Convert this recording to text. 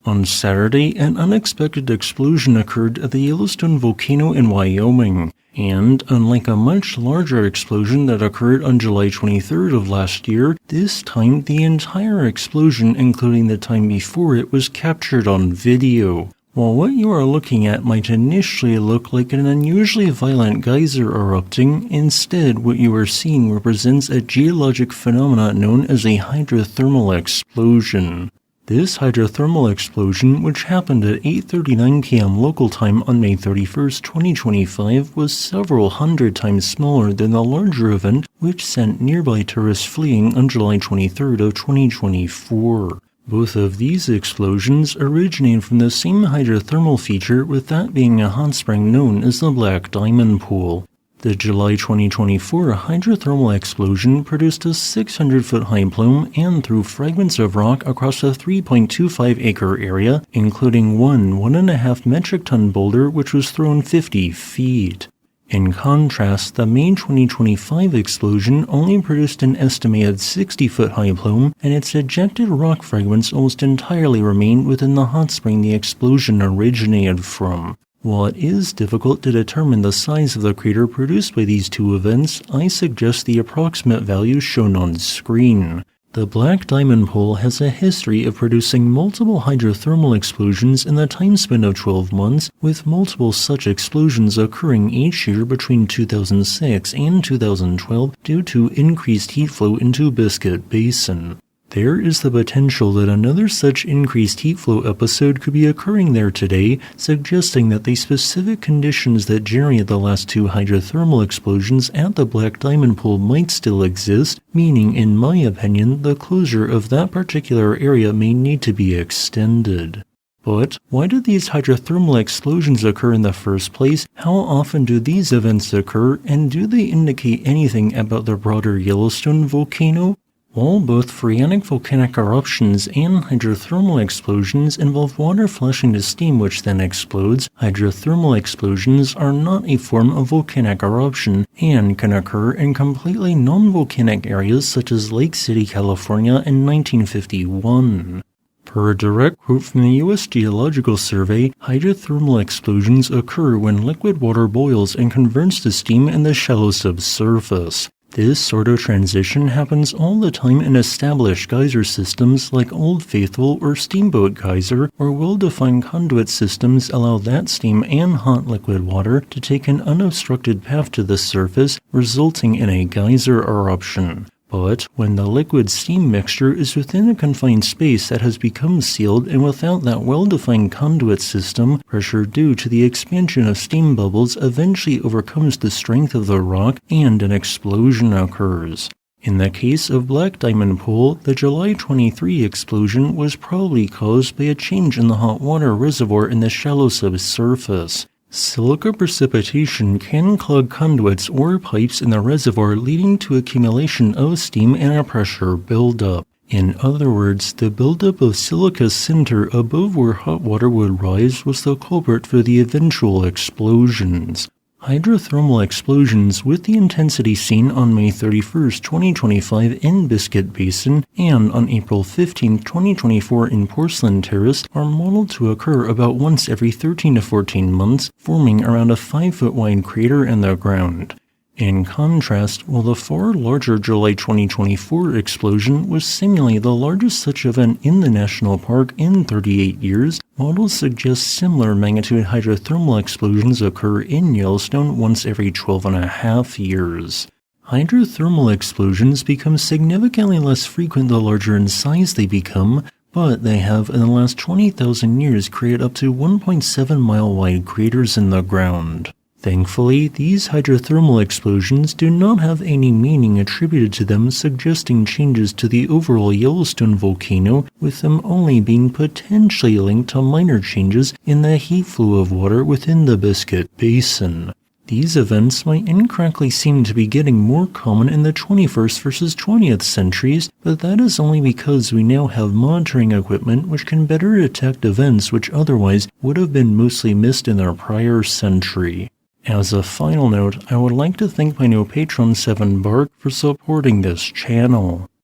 On Saturday, an unexpected explosion occurred at the Yellowstone Volcano in Wyoming, and unlike a much larger explosion that occurred on July 23rd of last year, this time the entire explosion, including the time before it, was captured on video. While what you are looking at might initially look like an unusually violent geyser erupting, instead what you are seeing represents a geologic phenomenon known as a hydrothermal explosion. This hydrothermal explosion, which happened at 8:39 p.m. local time on May 31, 2025, was several hundred times smaller than the larger event which sent nearby tourists fleeing on July 23 of 2024. Both of these explosions originate from the same hydrothermal feature, with that being a hot spring known as the Black Diamond Pool. The July 2024 hydrothermal explosion produced a 600-foot high plume and threw fragments of rock across a 3.25-acre area, including one 1.5 metric ton boulder which was thrown 50 feet. In contrast, the May 2025 explosion only produced an estimated 60-foot high plume, and its ejected rock fragments almost entirely remained within the hot spring the explosion originated from. While it is difficult to determine the size of the crater produced by these two events, I suggest the approximate values shown on screen. The Black Diamond Pool has a history of producing multiple hydrothermal explosions in the time span of 12 months, with multiple such explosions occurring each year between 2006 and 2012 due to increased heat flow into Biscuit Basin. There is the potential that another such increased heat flow episode could be occurring there today, suggesting that the specific conditions that generated the last two hydrothermal explosions at the Black Diamond Pool might still exist, meaning, in my opinion, the closure of that particular area may need to be extended. But why do these hydrothermal explosions occur in the first place? How often do these events occur, and do they indicate anything about the broader Yellowstone volcano? While both phreatic volcanic eruptions and hydrothermal explosions involve water flushing to steam which then explodes, hydrothermal explosions are not a form of volcanic eruption and can occur in completely non-volcanic areas such as Lake City, California in 1951. Per a direct quote from the U.S. Geological Survey, hydrothermal explosions occur when liquid water boils and converts to steam in the shallow subsurface. This sort of transition happens all the time in established geyser systems like Old Faithful or Steamboat Geyser, where well-defined conduit systems allow that steam and hot liquid water to take an unobstructed path to the surface, resulting in a geyser eruption. But when the liquid-steam mixture is within a confined space that has become sealed and without that well-defined conduit system, pressure due to the expansion of steam bubbles eventually overcomes the strength of the rock and an explosion occurs. In the case of Black Diamond Pool, the July 23 explosion was probably caused by a change in the hot water reservoir in the shallow subsurface. Silica precipitation can clog conduits or pipes in the reservoir, leading to accumulation of steam and a pressure buildup. In other words, the buildup of silica cinder above where hot water would rise was the culprit for the eventual explosions. Hydrothermal explosions with the intensity seen on May 31, 2025 in Biscuit Basin and on April 15, 2024 in Porcelain Terrace are modeled to occur about once every 13 to 14 months, forming around a 5-foot wide crater in the ground. In contrast, while the far larger July 2024 explosion was seemingly the largest such event in the national park in 38 years, models suggest similar magnitude hydrothermal explosions occur in Yellowstone once every 12.5 years. Hydrothermal explosions become significantly less frequent the larger in size they become, but they have in the last 20,000 years created up to 1.7-mile wide craters in the ground. Thankfully, these hydrothermal explosions do not have any meaning attributed to them, suggesting changes to the overall Yellowstone volcano, with them only being potentially linked to minor changes in the heat flow of water within the Biscuit Basin. These events might incorrectly seem to be getting more common in the 21st versus 20th centuries, but that is only because we now have monitoring equipment which can better detect events which otherwise would have been mostly missed in our prior century. As a final note, I would like to thank my new patron 7 Bark for supporting this channel.